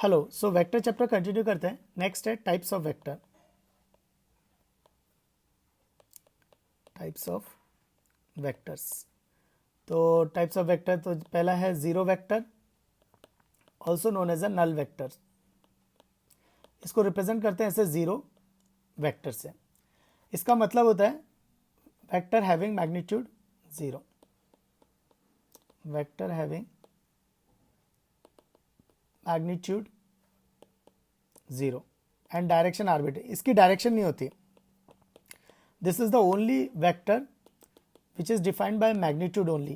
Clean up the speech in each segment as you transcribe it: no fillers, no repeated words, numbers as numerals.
Hello, so vector chapter continue करते हैं। Next है types of vector. Types of vectors. तो टाइप्स ऑफ वेक्टर, तो पहला है zero vector, also known as a null vector. इसको रिप्रेजेंट करते हैं ऐसे जीरो वेक्टर से। इसका मतलब होता है vector having magnitude zero, vector having magnitude zero and direction arbitrary. इसकी डायरेक्शन नहीं होती। This is the only vector which is defined by magnitude only.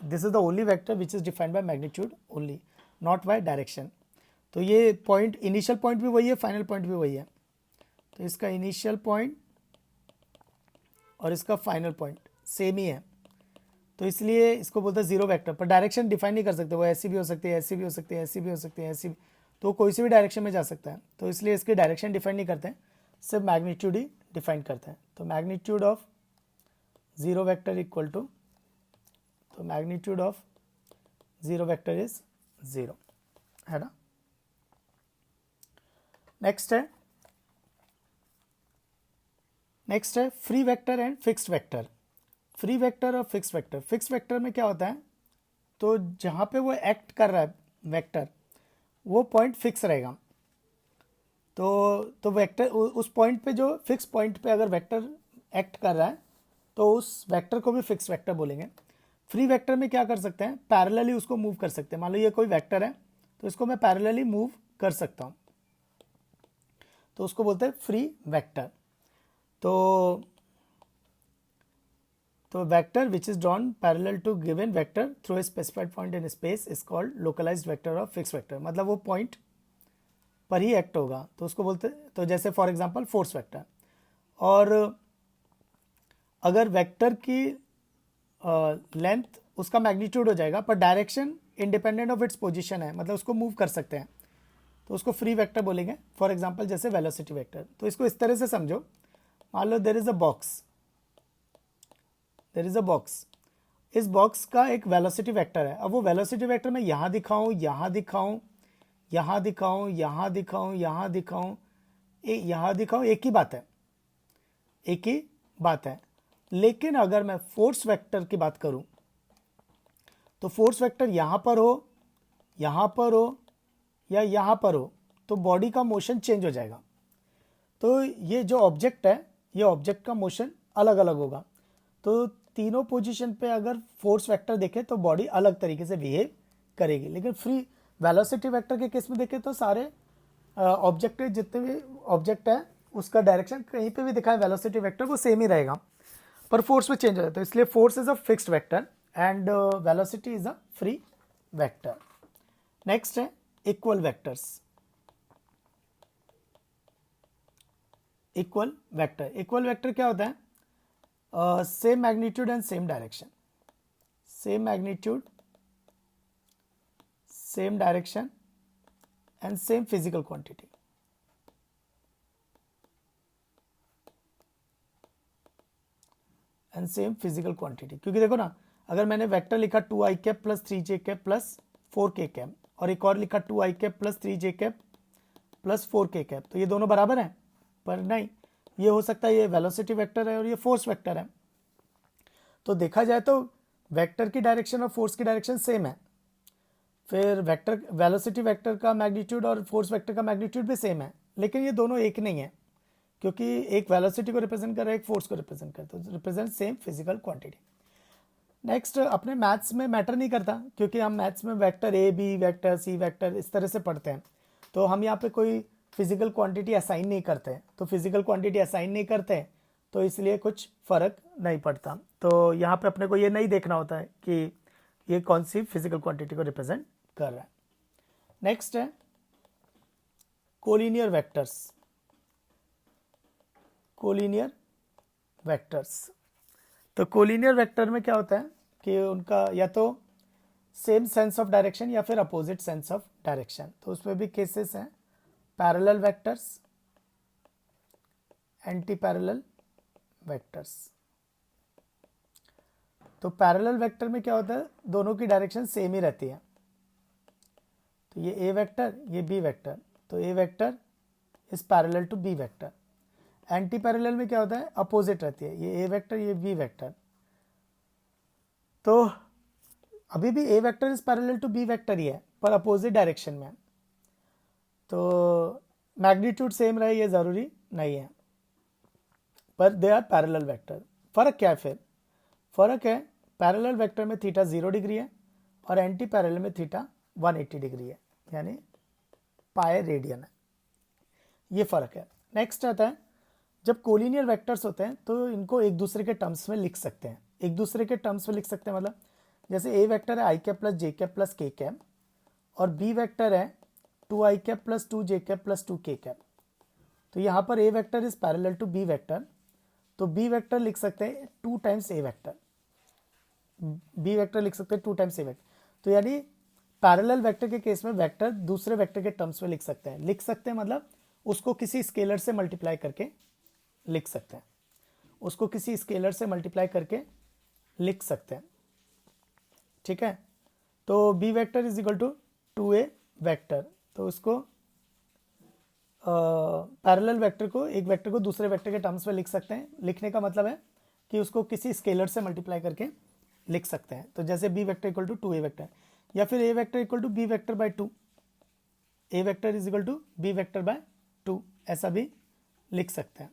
This is the only vector which is defined by magnitude only, not by direction. तो ये point, initial point भी वही है, final point भी वही है। तो इसका इनिशियल पॉइंट और इसका फाइनल पॉइंट सेम ही है, तो इसलिए इसको बोलते हैं जीरो वेक्टर। पर डायरेक्शन डिफाइन नहीं कर सकते, वो ऐसी भी हो सकती है, ऐसी भी हो सकती है, ऐसी भी हो सकती है, ऐसी भी, तो कोई सी भी डायरेक्शन में जा सकता है। तो इसलिए इसकी डायरेक्शन डिफाइन नहीं करते हैं, सिर्फ मैग्नीट्यूड ही डिफाइन करते हैं। तो magnitude of zero vector equal to, तो magnitude of zero vector is zero, है ना। नेक्स्ट है free vector and fixed vector. Free vector और फिक्स्ड वेक्टर। फिक्स्ड वेक्टर में क्या होता है, तो जहां पे वो एक्ट कर रहा है वेक्टर, वो पॉइंट फिक्स रहेगा। तो वेक्टर उस पॉइंट पे, जो फिक्स पॉइंट पे अगर वेक्टर एक्ट कर रहा है, तो उस वेक्टर को भी फिक्स वेक्टर बोलेंगे। फ्री वेक्टर में क्या कर सकते हैं, पैरेलली उसको मूव कर सकते हैं। मान लो ये कोई वेक्टर है, तो इसको मैं पैरेलली मूव कर सकता हूं, तो उसको बोलते हैं फ्री वेक्टर। तो vector which is drawn parallel to given vector through a specified point in space is called localized vector और फिक्स वेक्टर। मतलब वो पॉइंट पर ही एक्ट होगा, तो उसको बोलते हैं। तो जैसे फॉर एग्जांपल फोर्स वेक्टर। और अगर वेक्टर की लेंथ उसका मैग्नीट्यूड हो जाएगा, पर direction independent of its position है, मतलब उसको मूव कर सकते हैं, तो उसको फ्री वेक्टर बोलेंगे। फॉर एग्जांपल जैसे वेलोसिटी वेक्टर। तो इसको इस तरह से समझो, मान लो there is a box, there is a box, इस बॉक्स का एक वेलोसिटी वेक्टर है। अब वो वेलोसिटी वेक्टर मैं यहाँ दिखाऊं, यहाँ दिखाऊं, यहाँ दिखाऊं, यहाँ दिखाऊं, यहाँ दिखाऊं, यहाँ दिखाऊं, एक ही बात है, एक ही बात है। लेकिन अगर मैं फोर्स वेक्टर की बात करूं, तो फोर्स वेक्टर यहां पर हो, यहां पर हो, या यहां पर हो, तो बॉडी का मोशन चेंज हो जाएगा। तो ये जो ऑब्जेक्ट है, ये ऑब्जेक्ट का मोशन अलग अलग होगा। तो तीनों पोजीशन पे अगर फोर्स वेक्टर देखें, तो बॉडी अलग तरीके से बिहेव करेगी। लेकिन फ्री वेलोसिटी वेक्टर के केस में देखें, तो सारे ऑब्जेक्ट, जितने भी ऑब्जेक्ट है, उसका डायरेक्शन कहीं पे भी दिखाए वेलोसिटी वेक्टर, वो सेम ही रहेगा, पर फोर्स में चेंज हो जाता है। इसलिए force is a fixed vector and velocity is a free vector. Next है equal vectors. Equal vector, equal vector क्या होता है, same magnitude and same direction. Same magnitude, same direction and same physical quantity. And same physical quantity. क्योंकि देखो ना, अगर मैंने vector लिखा 2i cap plus 3j cap plus 4k cap, और एक और लिखा 2i cap plus 3j cap plus 4k cap, तो ये दोनों बराबर हैं? पर नहीं, ये हो सकता है ये वेलोसिटी वेक्टर है और ये फोर्स वेक्टर है। तो देखा जाए तो वेक्टर की डायरेक्शन और फोर्स की डायरेक्शन सेम है। फिर वेक्टर, वेलोसिटी वेक्टर का मैग्नीट्यूड और फोर्स वेक्टर का मैग्नीट्यूड भी सेम है, लेकिन ये दोनों एक नहीं है, क्योंकि एक वेलोसिटी को रिप्रेजेंट कर रहा है, एक फोर्स को रिप्रेजेंट करता है, represent same physical quantity. Next, अपने मैथ्स में मैटर नहीं करता, क्योंकि हम मैथ्स में vector A B, vector C, vector इस तरह से पढ़ते हैं। तो हम यहाँ पे कोई फिजिकल क्वांटिटी असाइन नहीं करते। तो फिजिकल क्वांटिटी असाइन नहीं करते, तो इसलिए कुछ फर्क नहीं पड़ता। तो यहाँ पे अपने को ये नहीं देखना होता है कि ये कौन सी फिजिकल क्वांटिटी को रिप्रेजेंट कर रहा है। नेक्स्ट है कोलिनियर वेक्टर्स। Collinear vectors. तो कोलिनियर वेक्टर में क्या होता है कि उनका या तो सेम सेंस ऑफ डायरेक्शन या फिर अपोजिट सेंस ऑफ डायरेक्शन। तो उसमें भी केसेस हैं, parallel vectors, anti parallel vectors. तो पैरेलल वेक्टर में क्या होता है, दोनों की डायरेक्शन सेम ही रहती है। तो ये ए वेक्टर, ये बी वेक्टर, तो A vector is parallel to B vector. Anti parallel में क्या होता है, अपोजिट रहती है, ये ए वेक्टर, ये बी वेक्टर। तो अभी भी A vector is parallel to B vector ही है, पर अपोजिट डायरेक्शन में। तो मैग्नीट्यूड सेम रहे ये ज़रूरी नहीं है, पर दे आर पैरेलल वेक्टर। फ़र्क क्या है फिर? फ़र्क है पैरेलल वेक्टर में थीटा 0 डिग्री है और एंटी पैरेलल में थीटा 180 डिग्री है, यानी पाई रेडियन है, ये फ़र्क है। नेक्स्ट आता है, जब कोलिनियर वेक्टर्स होते हैं तो इनको एक दूसरे के टर्म्स में लिख सकते हैं। एक दूसरे के टर्म्स में लिख सकते हैं मतलब जैसे ए वेक्टर है i cap plus j cap plus k cap और बी वेक्टर है 2i cap plus 2j cap plus 2k cap. तो यहाँ पर A vector is parallel to B vector, तो बी वेक्टर लिख सकते हैं 2 times A vector, B vector लिख सकते हैं 2 टाइम्स ए वेक्टर। तो यानी पैरेलल वेक्टर के केस में वेक्टर दूसरे वेक्टर के टर्म्स में लिख सकते हैं। लिख सकते हैं मतलब उसको किसी स्केलर से मल्टीप्लाई करके लिख सकते हैं, उसको किसी स्केलर से मल्टीप्लाई करके लिख सकते हैं, ठीक है। तो B vector is equal to 2a vector, तो उसको पैरेलल वेक्टर को, एक वेक्टर को दूसरे वेक्टर के टर्म्स में लिख सकते हैं। लिखने का मतलब है कि उसको किसी स्केलर से मल्टीप्लाई करके लिख सकते हैं। तो जैसे B vector equal to 2a vector, या फिर A vector equal to B vector by 2, A vector is equal to B vector by 2, ऐसा भी लिख सकते हैं।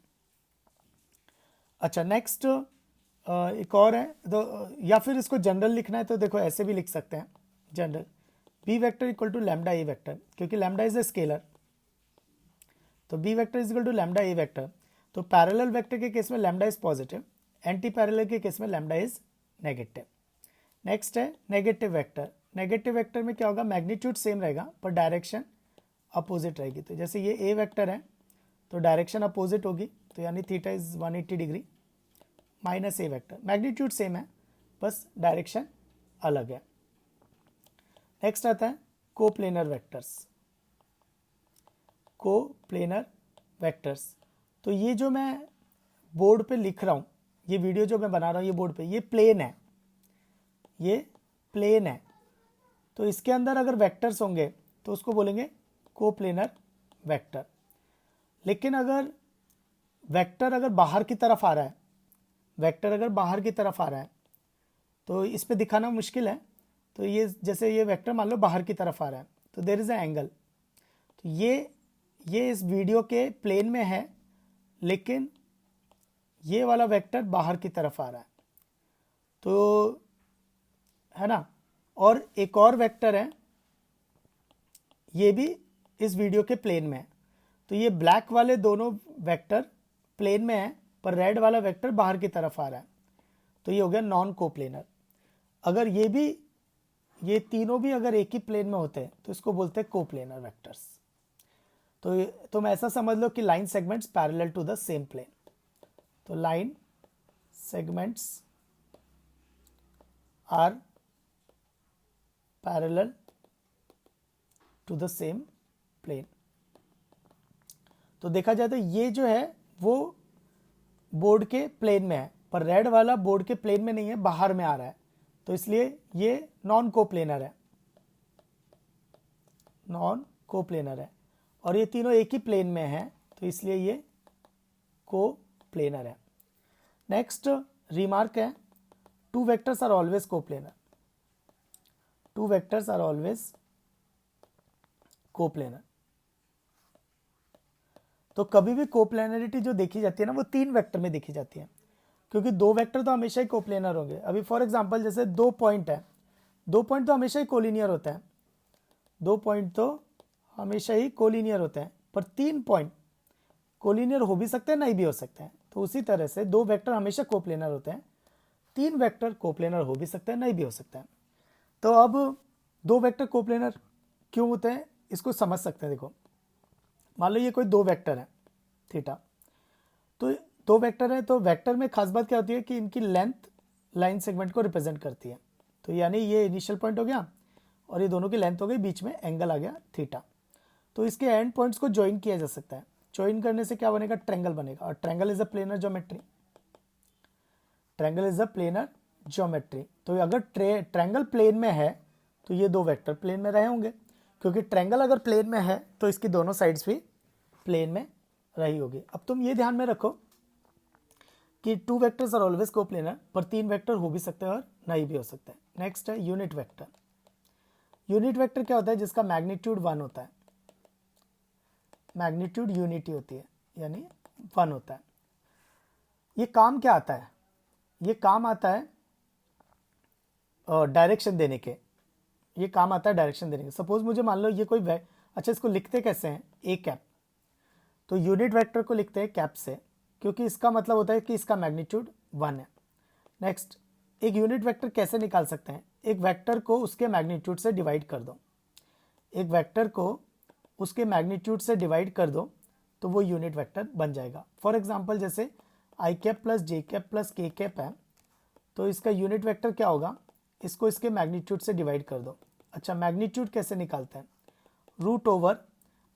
अच्छा नेक्स्ट एक और है, तो या फिर इसको जनरल लिखना है तो देखो ऐसे भी लिख सकते हैं general, B vector equal to lambda A vector, क्योंकि लैम्डा इज ए स्केलर, तो B vector is equal to lambda A vector. तो पैरेलल वेक्टर के केस में lambda is positive, anti parallel के केस में लैम्डा इज नेगेटिव। नेक्स्ट है negative vector. Negative vector में क्या होगा, मैग्नीट्यूड सेम रहेगा पर डायरेक्शन अपोजिट रहेगी। तो जैसे ये ए वेक्टर है तो डायरेक्शन अपोजिट होगी, तो यानी theta is 180 degree minus A vector, magnitude same है बस डायरेक्शन अलग है। नेक्स्ट आता है कोप्लेनर वेक्टर्स। कोप्लेनर वेक्टर्स, तो ये जो मैं बोर्ड पे लिख रहा हूँ, ये वीडियो जो मैं बना रहा हूँ ये बोर्ड पे, ये प्लेन है, ये प्लेन है, तो इसके अंदर अगर वेक्टर्स होंगे तो उसको बोलेंगे कोप्लेनर वेक्टर। लेकिन अगर वेक्टर अगर बाहर की तरफ आ रहा है, वेक्टर अगर बाहर की तरफ आ रहा है तो इस पे दिखाना मुश्किल है। तो ये जैसे ये वेक्टर मान लो बाहर की तरफ आ रहा है तो देयर इज अ एंगल, तो ये इस वीडियो के प्लेन में है, लेकिन ये वाला वेक्टर बाहर की तरफ आ रहा है, तो है ना। और एक और वेक्टर है, ये भी इस वीडियो के प्लेन में है, तो ये ब्लैक वाले दोनों वेक्टर प्लेन में है पर रेड वाला वेक्टर बाहर की तरफ आ रहा है, तो ये हो गया नॉन कोप्लेनर। अगर ये तीनों भी अगर एक ही प्लेन में होते हैं तो इसको बोलते हैं कोप्लेनर वेक्टर्स। तो तुम ऐसा समझ लो कि line segments parallel to the same plane, तो line segments are parallel to the same plane. तो देखा जाए तो ये जो है वो बोर्ड के प्लेन में है, पर रेड वाला बोर्ड के प्लेन में नहीं है, बाहर में आ रहा है, तो इसलिए ये नॉन कोप्लेनर है, नॉन कोप्लेनर है। और ये तीनों एक ही प्लेन में है तो इसलिए ये कोप्लेनर है। नेक्स्ट रिमार्क है, two vectors are always coplanar, two vectors are always coplanar. तो कभी भी कोप्लेनरिटी जो देखी जाती है ना वो 3 वेक्टर में देखी जाती है, क्योंकि 2 वेक्टर तो हमेशा ही कोप्लेनर होंगे। अभी फॉर एग्जांपल जैसे 2 पॉइंट है, 2 पॉइंट तो हमेशा ही कोलिनियर होते हैं, 2 पॉइंट तो हमेशा ही कोलिनियर होते हैं, पर 3 पॉइंट कोलिनियर हो भी सकते हैं नहीं भी हो सकते हैं। तो उसी तरह से 2 वेक्टर हमेशा कोप्लेनर होते हैं, 3 वेक्टर कोप्लेनर हो भी सकते हैं नहीं भी हो सकते हैं। तो अब 2 वेक्टर कोप्लेनर क्यों होते हैं इसको समझ सकते हैं। देखो मान लो ये कोई 2 वेक्टर है थीटा, तो 2 वेक्टर है, तो वेक्टर में खास बात क्या होती है कि इनकी लेंथ लाइन सेगमेंट को रिप्रेजेंट करती है। तो यानी ये इनिशियल पॉइंट हो गया और ये दोनों की लेंथ हो गई, बीच में एंगल आ गया थीटा। तो इसके एंड पॉइंट्स को ज्वाइन किया जा सकता है, ज्वाइन करने से क्या बनेगा, ट्रायंगल बनेगा, और triangle is a planar geometry, triangle is a planar geometry. तो अगर ट्रायंगल प्लेन में है तो ये 2 वेक्टर प्लेन में रहे होंगे, क्योंकि ट्रायंगल अगर प्लेन में है तो इसकी दोनों साइड्स भी प्लेन में रही होगी। अब तुम ये ध्यान में रखो कि 2 वेक्टर्स आर ऑलवेज कोप्लेनर, पर 3 वेक्टर हो भी सकते हैं और नहीं भी हो सकते हैं। नेक्स्ट है यूनिट वेक्टर। यूनिट वेक्टर क्या होता है? जिसका मैग्नीट्यूड 1 होता है, मैग्नीट्यूड यूनिटी होती है यानी 1 होता है। ये काम क्या आता है? ये काम आता है डायरेक्शन देने के, ये काम आता है डायरेक्शन देने के। सपोज मुझे मान लो ये कोई अच्छा, इसको लिखते कैसे हैं? A cap. तो यूनिट वेक्टर को लिखते हैं कैप से, क्योंकि इसका मतलब होता है कि इसका मैग्नीट्यूड 1 है। नेक्स्ट, एक यूनिट वेक्टर कैसे निकाल सकते हैं? एक वेक्टर को उसके मैग्नीट्यूड से डिवाइड कर दो, एक वेक्टर को उसके मैग्नीट्यूड से डिवाइड कर दो तो वो यूनिट वेक्टर बन जाएगा। फॉर एग्जांपल जैसे आई cap plus j cap plus k cap है, तो इसका यूनिट वेक्टर क्या होगा? इसको इसके मैग्नीट्यूड से डिवाइड कर दो। अच्छा, मैग्नीट्यूड कैसे निकालते हैं? रूट ओवर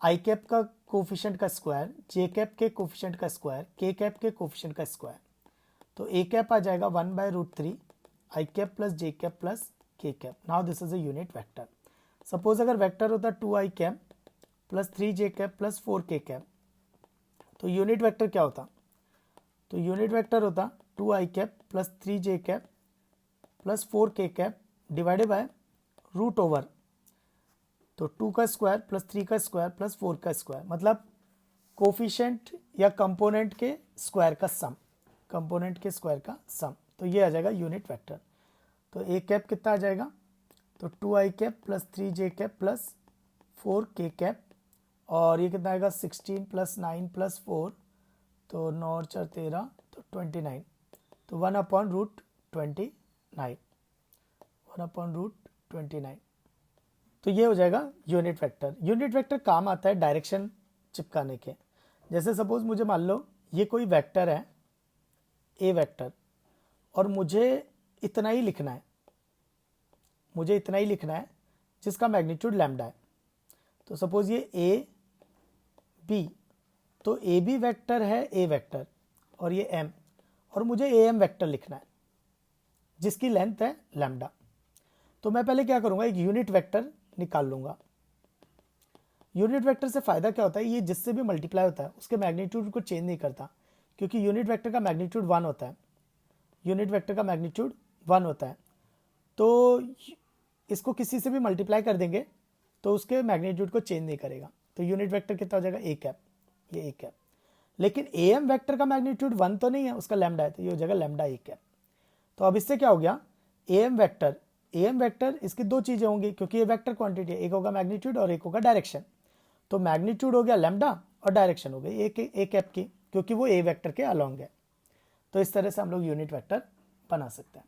आई कैप का कोफिशिएंट का स्क्वायर, जे कैप के कोफिशिएंट का स्क्वायर, के कैप के कोफिशिएंट का स्क्वायर। तो ए कैप आ जाएगा 1/√3 आई cap plus j cap plus k cap. Now this is a unit vector. Suppose अगर वेक्टर होता 2 I cap plus 3 J cap plus 4 K cap, तो यूनिट वेक्टर क्या होता? तो यूनिट वेक्टर होता 2 I cap plus 3 J cap plus 4 K cap divided by root over, तो 2 का square plus 3 का स्क्वायर प्लस 4 का स्क्वायर, मतलब कोफिशिएंट या कंपोनेंट के स्क्वायर का सम, कंपोनेंट के स्क्वायर का सम। तो ये आ जाएगा यूनिट वेक्टर। तो ए कैप कितना आ जाएगा? तो 2 I cap plus 3 J cap plus 4 K cap, और ये कितना आएगा? 16 प्लस 9 प्लस 4, तो 9 और 4 13, तो 29। तो 1/√29, 1/√29। तो ये हो जाएगा यूनिट वेक्टर। यूनिट वेक्टर काम आता है डायरेक्शन चिपकाने के। जैसे सपोज मुझे मान लो ये कोई वेक्टर है, ए वेक्टर, और मुझे इतना ही लिखना है, मुझे इतना ही लिखना है जिसका मैग्नीट्यूड लैम्डा है। तो सपोज ये ए बी, तो ए बी वेक्टर है ए वेक्टर, और ये एम, और मुझे ए एम वेक्टर लिखना है जिसकी लेंथ है लैम्डा। तो मैं पहले क्या करूंगा? एक यूनिट वेक्टर निकाल लूंगा। यूनिट वेक्टर से फायदा क्या होता है? ये जिससे भी मल्टीप्लाई होता है उसके मैग्नीट्यूड को चेंज नहीं करता, क्योंकि यूनिट वेक्टर का मैग्नीट्यूड 1 होता है, यूनिट वेक्टर का मैग्नीट्यूड 1 होता है। तो इसको किसी से भी मल्टीप्लाई कर देंगे तो उसके मैग्नीट्यूड को चेंज नहीं करेगा। तो यूनिट वेक्टर कितना हो जाएगा? ए कैप, ये ए कैप। लेकिन ए एम वेक्टर का मैग्नीट्यूड 1 तो नहीं है, उसका लैम्डा है, तो ये हो जाएगा लैम्डा ए कैप। तो अब इससे क्या हो गया? ए एम वेक्टर इसकी दो चीजें होंगी, क्योंकि ये वेक्टर क्वांटिटी है, एक होगा मैग्नीट्यूड और एक होगा डायरेक्शन। तो मैग्नीट्यूड हो गया लैम्डा और डायरेक्शन हो गई ए कैप की, क्योंकि वो ए वेक्टर के अलॉन्ग है। तो इस तरह से हम लोग यूनिट वेक्टर बना सकते हैं।